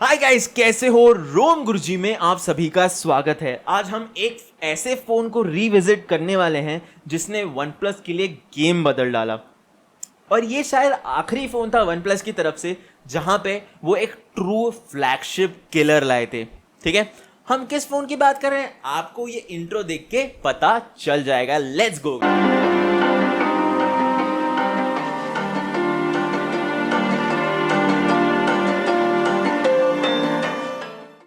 Hi guys, कैसे हो? रोम गुरुजी में आप सभी का स्वागत है। आज हम एक ऐसे फ़ोन को रीविजिट करने वाले हैं जिसने वन प्लस के लिए गेम बदल डाला। और ये शायद आखिरी फ़ोन था वन प्लस की तरफ से जहां पे वो एक ट्रू फ्लैगशिप किलर लाए थे। ठीक है, हम किस फ़ोन की बात कर रहे हैं आपको ये इंट्रो देख के पता चल जाएगा। Let's go.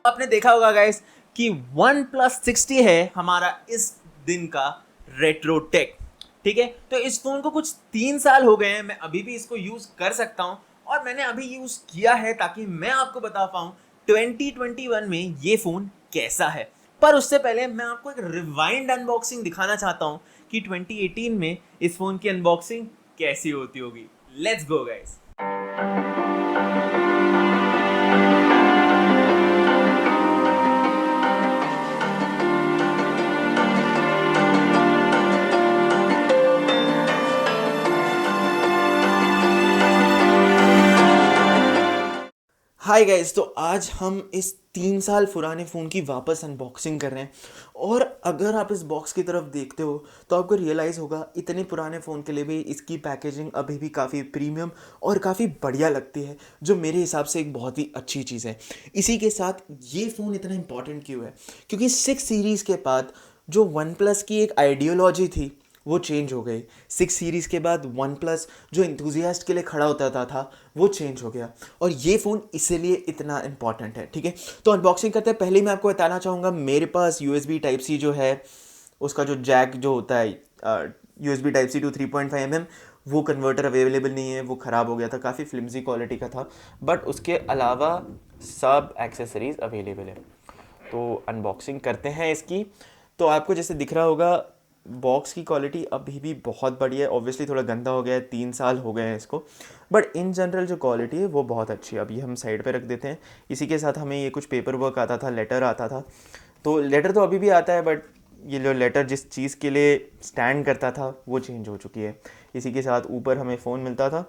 आपने देखा होगा गाइस कि वन प्लस 60 है हमारा इस दिन का रेट्रो टेक। ठीक है, तो इस फोन को कुछ 3 साल हो गए हैं, मैं अभी भी इसको यूज कर सकता हूं और मैंने अभी यूज किया है ताकि मैं आपको बता पाऊं 2021 में ये फोन कैसा है। पर उससे पहले मैं आपको एक रिवाइंड अनबॉक्सिंग दिखाना चाहता हूं कि 2018 में इस फोन की अनबॉक्सिंग कैसी होती होगी। Let's go guys. Hi guys, तो आज हम इस 3 साल पुराने फ़ोन की वापस अनबॉक्सिंग कर रहे हैं। और अगर आप इस बॉक्स की तरफ देखते हो तो आपको रियलाइज़ होगा इतने पुराने फ़ोन के लिए भी इसकी पैकेजिंग अभी भी काफ़ी प्रीमियम और काफ़ी बढ़िया लगती है, जो मेरे हिसाब से एक बहुत ही अच्छी चीज़ है। इसी के साथ ये फ़ोन इतना इंपॉर्टेंट क्यों है? क्योंकि 6 सीरीज़ के बाद जो वन प्लस की एक आइडियोलॉजी थी वो चेंज हो गई। 6 सीरीज़ के बाद वन प्लस जो इंथुजियास्ट के लिए खड़ा होता था वो चेंज हो गया, और ये फ़ोन इसीलिए इतना इंपॉर्टेंट है। ठीक है, तो अनबॉक्सिंग करते हैं। पहले मैं आपको बताना चाहूँगा मेरे पास USB टाइप सी जो है, उसका जो जैक जो होता है USB type C to 3.5 mm, वो कन्वर्टर अवेलेबल नहीं है, वो ख़राब हो गया था, काफ़ी फ्लिमजी क्वालिटी का था। बट उसके अलावा सब एक्सेसरीज़ अवेलेबल है। तो अनबॉक्सिंग करते हैं इसकी। तो आपको जैसे दिख रहा होगा बॉक्स की क्वालिटी अभी भी बहुत बढ़िया है। ऑब्वियसली थोड़ा गंदा हो गया है, 3 साल हो गए हैं इसको, बट इन जनरल जो क्वालिटी है वो बहुत अच्छी है। अभी हम साइड पे रख देते हैं। इसी के साथ हमें ये कुछ पेपर वर्क आता था, लेटर आता था। तो लेटर तो अभी भी आता है, बट ये जो लेटर जिस चीज़ के लिए स्टैंड करता था वो चेंज हो चुकी है। इसी के साथ ऊपर हमें फ़ोन मिलता था।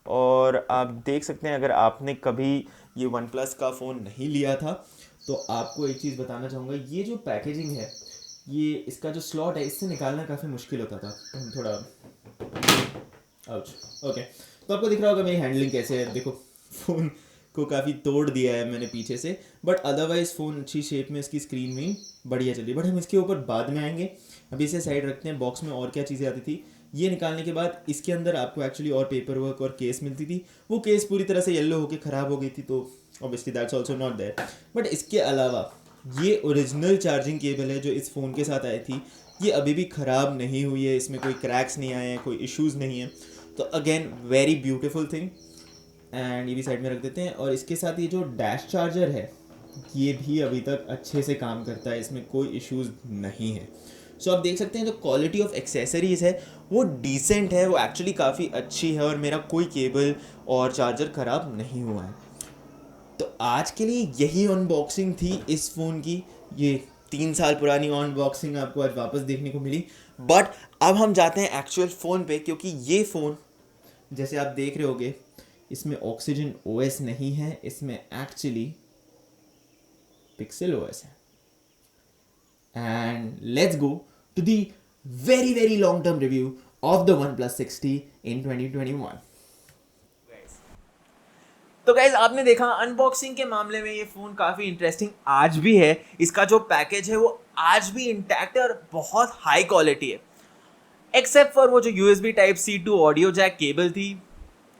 और आप देख सकते हैं, अगर आपने कभी ये वन प्लस का फ़ोन नहीं लिया था तो आपको एक चीज़ बताना चाहूँगा, ये जो पैकेजिंग है, ये इसका जो स्लॉट है इससे निकालना काफ़ी मुश्किल होता था। हम थोड़ा आउच। ओके, तो आपको दिख रहा होगा मेरी हैंडलिंग कैसे है। देखो, फ़ोन को काफ़ी तोड़ दिया है मैंने पीछे से, बट अदरवाइज़ फ़ोन अच्छी शेप में, इसकी स्क्रीन में बढ़िया चली। बट हम इसके ऊपर बाद में आएंगे, अभी इसे साइड रखते हैं। बॉक्स में और क्या चीज़ें आती थी ये निकालने के बाद, इसके अंदर आपको एक्चुअली और पेपर वर्क और केस मिलती थी। वो केस पूरी तरह से येलो होकर ख़राब हो गई थी, तो obviously that's also not there. But इसके अलावा ये ओरिजिनल चार्जिंग केबल है जो इस फ़ोन के साथ आई थी, ये अभी भी ख़राब नहीं हुई है, इसमें कोई क्रैक्स नहीं आए हैं, कोई इश्यूज़ नहीं हैं। तो again very beautiful thing. And ये भी साइड में रख देते हैं। और इसके साथ ये जो डैश चार्जर है ये भी अभी तक अच्छे से काम करता है, इसमें कोई इश्यूज़ नहीं है। सो आप देख सकते हैं जो क्वालिटी ऑफ एक्सेसरीज़ है वो डिसेंट है, वो एक्चुअली काफ़ी अच्छी है, और मेरा कोई केबल और चार्जर ख़राब नहीं हुआ है। तो आज के लिए यही अनबॉक्सिंग थी इस फ़ोन की। ये 3 साल पुरानी अनबॉक्सिंग आपको आज वापस देखने को मिली। बट अब हम जाते हैं एक्चुअल फ़ोन पे, क्योंकि ये फ़ोन जैसे आप देख रहे होगे इसमें ऑक्सीजन ओएस नहीं है, इसमें एक्चुअली पिक्सल ओएस है। And let's go to the very very long term review of the OnePlus 60 in 2021। तो गाइज, आपने देखा अनबॉक्सिंग के मामले में ये फ़ोन काफ़ी इंटरेस्टिंग आज भी है। इसका जो पैकेज है वो आज भी इंटैक्ट है और बहुत हाई क्वालिटी है, एक्सेप्ट फॉर वो जो USB type C to audio jack cable थी,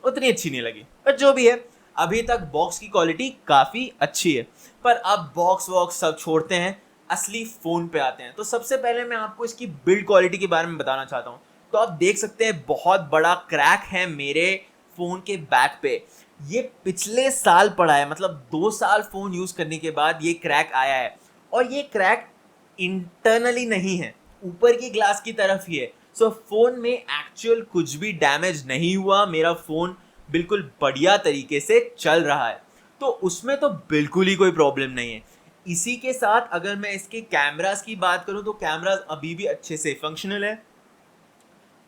उतनी अच्छी नहीं लगी। पर जो भी है, अभी तक बॉक्स की क्वालिटी काफ़ी अच्छी है। पर अब बॉक्स वॉक्स सब छोड़ते हैं, असली फ़ोन पे आते हैं। तो सबसे पहले मैं आपको इसकी बिल्ड क्वालिटी के बारे में बताना चाहता हूँ। तो आप देख सकते हैं बहुत बड़ा क्रैक है मेरे फ़ोन के बैक पे। ये पिछले साल पड़ा है, मतलब 2 साल फ़ोन यूज़ करने के बाद ये क्रैक आया है। और ये क्रैक इंटरनली नहीं है, ऊपर की ग्लास की तरफ ही है। सो फ़ोन में एक्चुअल कुछ भी डैमेज नहीं हुआ, मेरा फ़ोन बिल्कुल बढ़िया तरीके से चल रहा है, तो उसमें तो बिल्कुल ही कोई प्रॉब्लम नहीं है। इसी के साथ अगर मैं इसके कैमरास की बात करूं तो कैमरास अभी भी अच्छे से फंक्शनल है।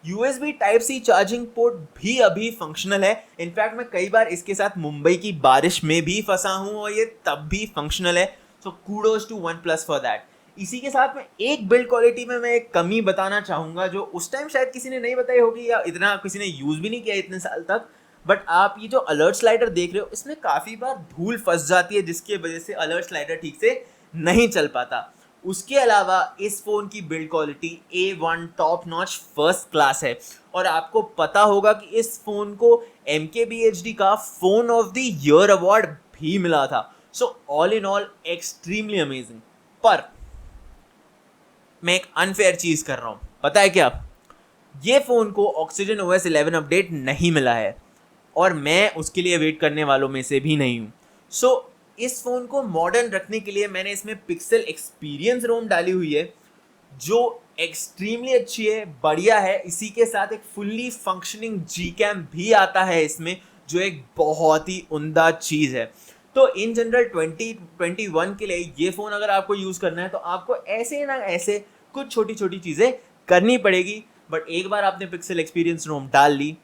USB Type-C चार्जिंग पोर्ट भी अभी फंक्शनल है। इनफैक्ट मैं कई बार इसके साथ मुंबई की बारिश में भी फंसा हूँ और ये तब भी फंक्शनल है। So kudos to OnePlus for that. इसी के साथ में एक बिल्ड क्वालिटी में मैं एक कमी बताना चाहूँगा जो उस टाइम शायद किसी ने नहीं बताई होगी या इतना किसी ने यूज़ भी नहीं किया इतने साल तक। बट आप ये जो अलर्ट स्लाइडर देख रहे हो इसमें काफ़ी बार धूल फंस जाती है जिसकी वजह से अलर्ट स्लाइडर ठीक से नहीं चल पाता। उसके अलावा इस फ़ोन की build quality A1 top notch first class है और आपको पता होगा कि इस फ़ोन को MKBHD का phone off the year award भी मिला था। So all in all extremely amazing. पर मैं एक अनफेयर चीज़ कर रहा हूँ, पता है क्या? ये फ़ोन को ऑक्सीजन OS 11 अपडेट नहीं मिला है और मैं उसके लिए वेट करने वालों में से भी नहीं हूँ। सो इस फ़ोन को मॉडर्न रखने के लिए मैंने इसमें पिक्सल एक्सपीरियंस रोम डाली हुई है जो एक्सट्रीमली अच्छी है, बढ़िया है। इसी के साथ एक फुल्ली फंक्शनिंग Gcam भी आता है इसमें जो एक बहुत ही उम्दा चीज़ है। तो इन जनरल 2021 के लिए ये फ़ोन अगर आपको यूज़ करना है तो आपको ऐसे ना ऐसे कुछ छोटी छोटी चीज़ें करनी पड़ेगी। बट एक बार आपने पिक्सल एक्सपीरियंस रोम डाल ली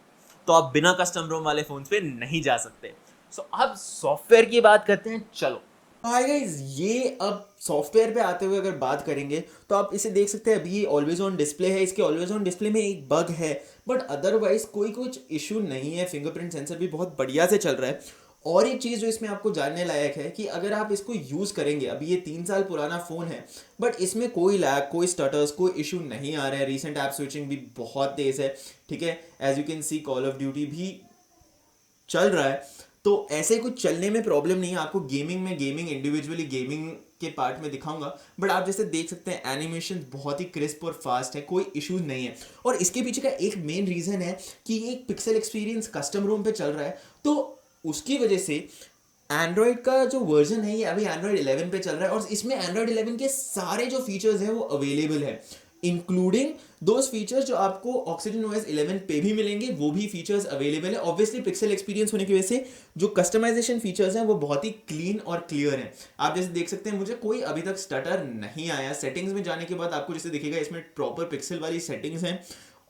तो आप बिना कस्टम रोम वाले फ़ोन पे नहीं जा सकते। सो अब सॉफ्टवेयर की बात करते हैं, चलो। हाय गाइस, ये अब सॉफ्टवेयर पे आते हुए अगर बात करेंगे तो आप इसे देख सकते हैं। अभी ये ऑलवेज ऑन डिस्प्ले है। इसके ऑलवेज ऑन डिस्प्ले में एक बग है बट अदरवाइज कोई कुछ इशू नहीं है। फिंगरप्रिंट सेंसर भी बहुत बढ़िया से चल रहा है। और एक चीज़ जो इसमें आपको जानने लायक है कि अगर आप इसको यूज़ करेंगे, अभी ये 3 साल पुराना फ़ोन है बट इसमें कोई लैग, कोई स्टटर्स, कोई इशू नहीं आ रहा है। रीसेंट ऐप स्विचिंग भी बहुत तेज़ है, ठीक है। As you can see call of duty भी चल रहा है तो ऐसे कुछ चलने में प्रॉब्लम नहीं है। आपको गेमिंग इंडिविजुअली गेमिंग के पार्ट में दिखाऊंगा बट आप जैसे देख सकते हैं एनिमेशन बहुत ही क्रिस्प और फास्ट है, कोई इश्यूज नहीं है। और इसके पीछे का एक मेन रीज़न है कि ये एक पिक्सल एक्सपीरियंस कस्टम रोम पे चल रहा है तो उसकी वजह से एंड्रॉयड का जो वर्जन है ये अभी एंड्रॉयड 11 पे चल रहा है और इसमें एंड्रॉयड 11 के सारे जो फीचर्स हैं वो अवेलेबल है, इंक्लूडिंग दोज फीचर्स जो आपको ऑक्सीजन OS 11 पे भी मिलेंगे, वो भी फीचर्स अवेलेबल है। ऑब्वियसली पिक्सल एक्सपीरियंस होने की वजह से जो कस्टमाइजेशन फीचर्स हैं वो बहुत ही क्लीन और क्लियर हैं। आप जैसे देख सकते हैं मुझे कोई अभी तक स्टटर नहीं आया। सेटिंग्स में जाने के बाद आपको जैसे दिखेगा इसमें प्रॉपर पिक्सल वाली सेटिंग्स हैं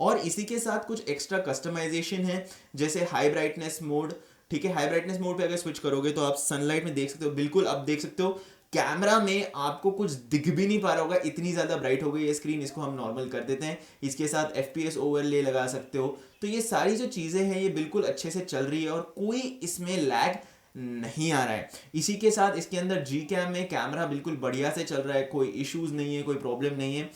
और इसी के साथ कुछ एक्स्ट्रा कस्टमाइजेशन है जैसे हाई ब्राइटनेस मोड, ठीक है। हाई ब्राइटनेस मोड पे अगर स्विच करोगे तो आप सनलाइट में देख सकते हो, बिल्कुल अब देख सकते हो कैमरा में आपको कुछ दिख भी नहीं पा रहा होगा, इतनी ज़्यादा ब्राइट हो गई है स्क्रीन। इसको हम नॉर्मल कर देते हैं। इसके साथ FPS ओवरले लगा सकते हो। तो ये सारी जो चीज़ें हैं ये बिल्कुल अच्छे से चल रही है और कोई इसमें लैग नहीं आ रहा है। इसी के साथ इसके अंदर Gcam में कैमरा बिल्कुल बढ़िया से चल रहा है, कोई इश्यूज नहीं है, कोई प्रॉब्लम नहीं है।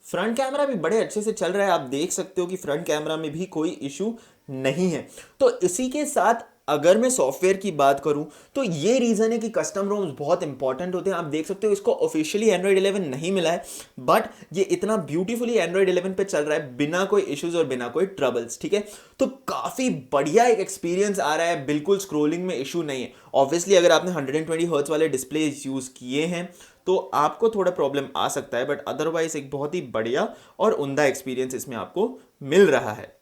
फ्रंट कैमरा भी बड़े अच्छे से चल रहा है। आप देख सकते हो कि फ्रंट कैमरा में भी कोई इशू नहीं है। तो इसी के साथ अगर मैं सॉफ्टवेयर की बात करूं तो ये रीज़न है कि कस्टम रोम्स बहुत इंपॉर्टेंट होते हैं। आप देख सकते हो इसको ऑफिशियली एंड्रॉयड 11 नहीं मिला है बट ये इतना ब्यूटीफुली एंड्रॉयड 11 पे चल रहा है बिना कोई इश्यूज और बिना कोई ट्रबल्स, ठीक है। तो काफ़ी बढ़िया एक एक्सपीरियंस आ रहा है, बिल्कुल स्क्रोलिंग में इशू नहीं है। ऑब्वियसली अगर आपने 120 हर्ट्ज वाले डिस्प्ले यूज़ किए हैं तो आपको थोड़ा प्रॉब्लम आ सकता है बट अदरवाइज एक बहुत ही बढ़िया और उम्दा एक्सपीरियंस इसमें आपको मिल रहा है।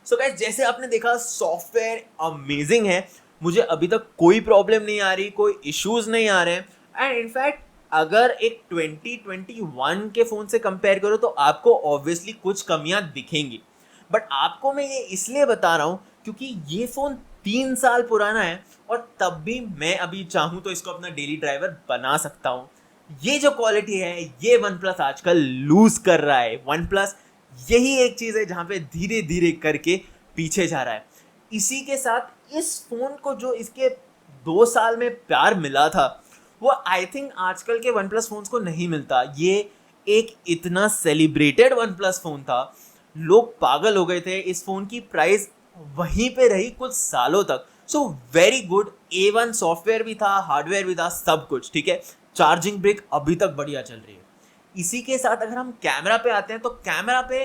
सो गाइस, जैसे आपने देखा सॉफ्टवेयर अमेजिंग है। मुझे अभी तक कोई प्रॉब्लम नहीं आ रही, कोई इश्यूज नहीं आ रहे हैं। एंड इनफैक्ट अगर एक 2021 के फ़ोन से कंपेयर करो तो आपको ऑब्वियसली कुछ कमियां दिखेंगी बट आपको मैं ये इसलिए बता रहा हूँ क्योंकि ये फ़ोन 3 साल पुराना है और तब भी मैं अभी चाहूँ तो इसको अपना डेली ड्राइवर बना सकता हूँ। ये जो क्वालिटी है ये OnePlus आजकल लूज कर रहा है। OnePlus यही एक चीज़ है जहाँ पे धीरे धीरे करके पीछे जा रहा है। इसी के साथ इस फ़ोन को जो इसके 2 साल में प्यार मिला था वो आई थिंक आजकल के OnePlus फ़ोन्स को नहीं मिलता। ये एक इतना सेलिब्रेटेड OnePlus फ़ोन था, लोग पागल हो गए थे। इस फ़ोन की प्राइस वहीं पे रही कुछ सालों तक। So very good, A1 software भी था, हार्डवेयर भी था, सब कुछ ठीक है। चार्जिंग ब्रेक अभी तक बढ़िया चल रही है। इसी के साथ अगर हम कैमरा पे आते हैं तो कैमरा पे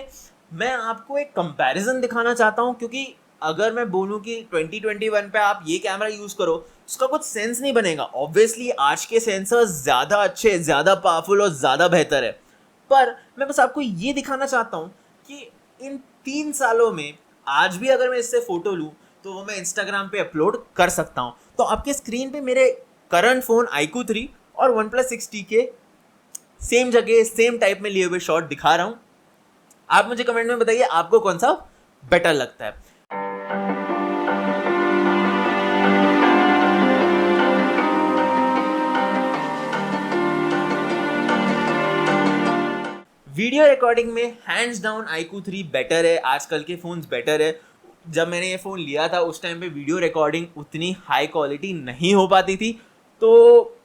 मैं आपको एक कंपैरिजन दिखाना चाहता हूँ क्योंकि अगर मैं बोलूँ कि 2021 पे आप ये कैमरा यूज़ करो उसका कुछ सेंस नहीं बनेगा। ऑब्वियसली आज के सेंसर्स ज़्यादा अच्छे, ज़्यादा पावरफुल और ज़्यादा बेहतर है पर मैं बस आपको ये दिखाना चाहता हूँ कि इन 3 सालों में आज भी अगर मैं इससे फ़ोटो लूँ तो वो मैं इंस्टाग्राम पे अपलोड कर सकता हूँ। तो आपके स्क्रीन पे मेरे करंट फ़ोन iQOO 3 और OnePlus 6T के सेम जगह सेम टाइप में लिए हुए शॉट दिखा रहा हूँ। आप मुझे कमेंट में बताइए आपको कौन सा बेटर लगता है। वीडियो रिकॉर्डिंग में हैंड्स डाउन iQOO 3 बेटर है, आजकल के फ़ोन्स बेटर है। जब मैंने ये फ़ोन लिया था उस टाइम पे वीडियो रिकॉर्डिंग उतनी हाई क्वालिटी नहीं हो पाती थी, तो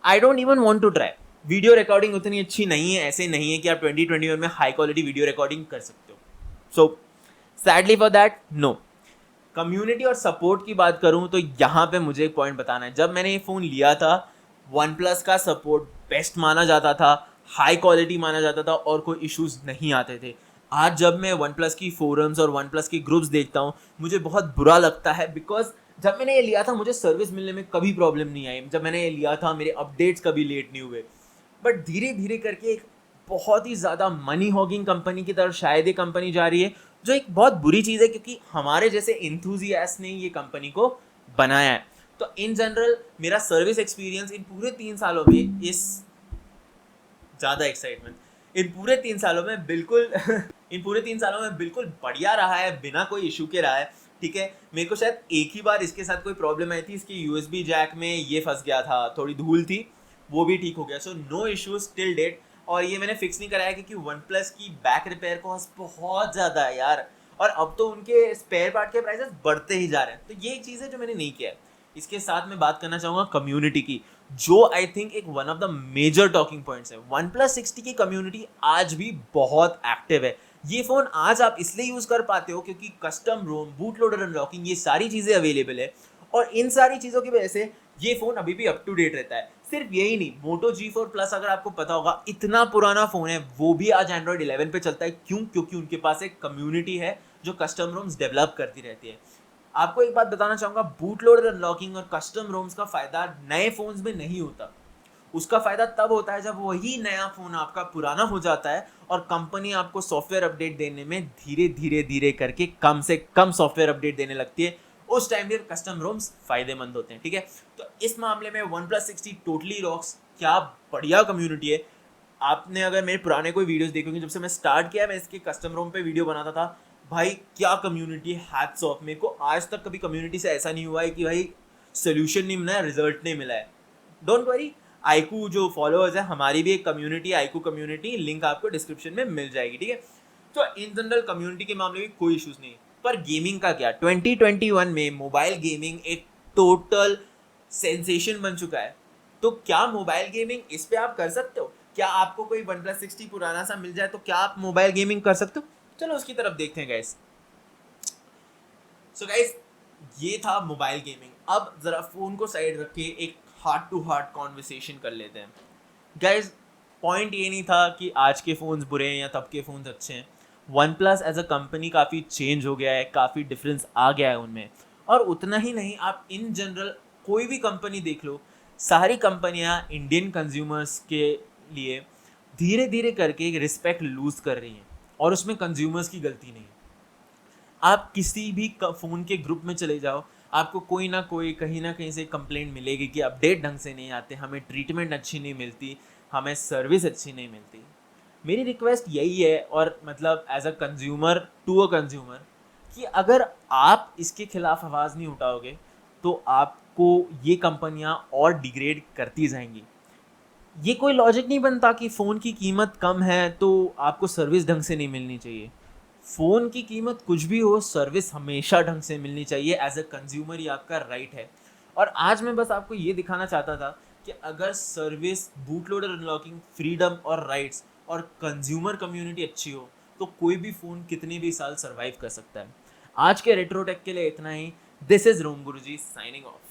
I don't even want to try. Video recording उतनी अच्छी नहीं है, ऐसे नहीं है कि आप 2021 में हाई क्वालिटी वीडियो रिकॉर्डिंग कर सकते हो। So sadly for that no. Community और सपोर्ट की बात करूं तो यहाँ पे मुझे एक पॉइंट बताना है। जब मैंने ये फ़ोन लिया था वन प्लस का सपोर्ट बेस्ट माना जाता था, हाई क्वालिटी माना जाता था और कोई इश्यूज नहीं आते थे। आज जब मैं वन प्लस की फोरम्स और वन प्लस की ग्रुप्स देखता हूँ मुझे बहुत बुरा लगता है, बिकॉज जब मैंने ये लिया था मुझे सर्विस मिलने में कभी प्रॉब्लम नहीं आई। जब मैंने ये लिया था मेरे अपडेट्स कभी लेट नहीं हुए। बट धीरे धीरे करके एक बहुत ही ज़्यादा मनी हॉगिंग कंपनी की तरफ शायद ये कंपनी जा रही है, जो एक बहुत बुरी चीज़ है क्योंकि हमारे जैसे इंथुजियास्ट ने ये कंपनी को बनाया है। तो इन जनरल मेरा सर्विस एक्सपीरियंस इन पूरे 3 सालों में इस ज़्यादा एक्साइटमेंट इन पूरे 3 सालों में बिल्कुल इन पूरे 3 सालों में बिल्कुल बढ़िया रहा है, बिना कोई इशू के रहा है। ठीक है, मेरे को शायद एक ही बार इसके साथ कोई प्रॉब्लम आई थी, इसके यूएसबी जैक में ये फंस गया था, थोड़ी धूल थी, वो भी ठीक हो गया। So no issues till date. और ये मैंने फिक्स नहीं कराया क्योंकि वन प्लस की बैक रिपेयर कॉस्ट बहुत ज़्यादा है यार, और अब तो उनके स्पेयर पार्ट के प्राइसेस बढ़ते ही जा रहे हैं। तो ये एक चीज़ है जो मैंने नहीं किया है। इसके साथ मैं बात करना चाहूँगा कम्युनिटी की, जो आई थिंक एक one of the major talking points है। वन प्लस 60 की कम्युनिटी आज भी बहुत एक्टिव है। ये फ़ोन आज आप इसलिए यूज़ कर पाते हो क्योंकि custom ROM, boot loader unlocking, ये सारी चीज़ें अवेलेबल है, और इन सारी चीज़ों की वजह से ये फ़ोन अभी भी अप टू डेट रहता है। सिर्फ यही नहीं, मोटो G4 प्लस अगर आपको पता होगा इतना पुराना फ़ोन है, वो भी आज एंड्रॉयड 11 पे चलता है। क्यों? क्योंकि उनके पास एक कम्युनिटी है जो कस्टम रोम्स डेवलप करती रहती है। आपको एक बात बताना चाहूँगा, बूट लोडर अनलॉकिंग और कस्टम रोम्स का फ़ायदा नए फ़ोन्स में नहीं होता। उसका फ़ायदा तब होता है जब वही नया फ़ोन आपका पुराना हो जाता है और कंपनी आपको सॉफ्टवेयर अपडेट देने में धीरे धीरे धीरे करके कम से कम सॉफ्टवेयर अपडेट देने लगती है। उस टाइम पे कस्टम रोम्स फ़ायदेमंद होते हैं। ठीक है, तो इस मामले में वन प्लस 60 टोटली रॉक्स। क्या बढ़िया कम्युनिटी है। आपने अगर मेरे पुराने कोई वीडियोस देखे होंगे, जब से मैं स्टार्ट किया मैं इसके कस्टम रोम पे वीडियो बनाता था, भाई क्या कम्युनिटी है, हैट्स ऑफ। मेरे को आज तक कभी कम्युनिटी से ऐसा नहीं हुआ है कि भाई सोल्यूशन नहीं मिला है, रिजल्ट नहीं मिला है। डोंट वरी, iQOO जो फॉलोअर्स है, हमारी भी एक कम्युनिटी iQOO कम्युनिटी, लिंक आपको डिस्क्रिप्शन में मिल जाएगी। ठीक है, तो इन जनरल कम्युनिटी के मामले में कोई इशूज़ नहीं। पर गेमिंग का क्या, 2021 में मोबाइल गेमिंग एक टोटल सेंसेशन बन चुका है। तो क्या मोबाइल गेमिंग इस पे आप कर सकते हो? क्या आपको कोई वन प्लस 60 पुराना सा मिल जाए तो क्या आप मोबाइल गेमिंग कर सकते हो? चलो उसकी तरफ देखते हैं गाइस। सो गाइस, ये था मोबाइल गेमिंग। अब ज़रा फ़ोन को साइड रख के एक हार्ट टू हार्ट कॉन्वर्सेशन कर लेते हैं। गाइस, पॉइंट ये नहीं था कि आज के फ़ोन्स बुरे हैं या तब के फ़ोन्स अच्छे हैं। OnePlus as a company काफ़ी चेंज हो गया है, काफ़ी डिफरेंस आ गया है उनमें। और उतना ही नहीं, आप इन जनरल कोई भी कंपनी देख लो, सारी कंपनियां इंडियन कंज्यूमर्स के लिए धीरे धीरे करके रिस्पेक्ट लूज़ कर रही हैं, और उसमें कंज्यूमर्स की गलती नहीं है। आप किसी भी फ़ोन के ग्रुप में चले जाओ, आपको कोई ना कोई कहीं ना कहीं से कंप्लेंट मिलेगी कि अपडेट ढंग से नहीं आते, हमें ट्रीटमेंट अच्छी नहीं मिलती, हमें सर्विस अच्छी नहीं मिलती। मेरी रिक्वेस्ट यही है, और मतलब as a consumer to a consumer, कि अगर आप इसके खिलाफ आवाज़ नहीं उठाओगे तो आपको ये कंपनियां और डिग्रेड करती जाएंगी। ये कोई लॉजिक नहीं बनता कि फ़ोन की कीमत कम है तो आपको सर्विस ढंग से नहीं मिलनी चाहिए। फ़ोन की कीमत कुछ भी हो, सर्विस हमेशा ढंग से मिलनी चाहिए। एज अ कंज्यूमर ये आपका राइट है। और आज मैं बस आपको ये दिखाना चाहता था कि अगर service, boot loader unlocking, freedom और राइट्स और कंज्यूमर कम्युनिटी अच्छी हो तो कोई भी फ़ोन कितने भी साल सर्वाइव कर सकता है। आज के रेट्रो टेक के लिए इतना ही। This is Rom Guruji signing of.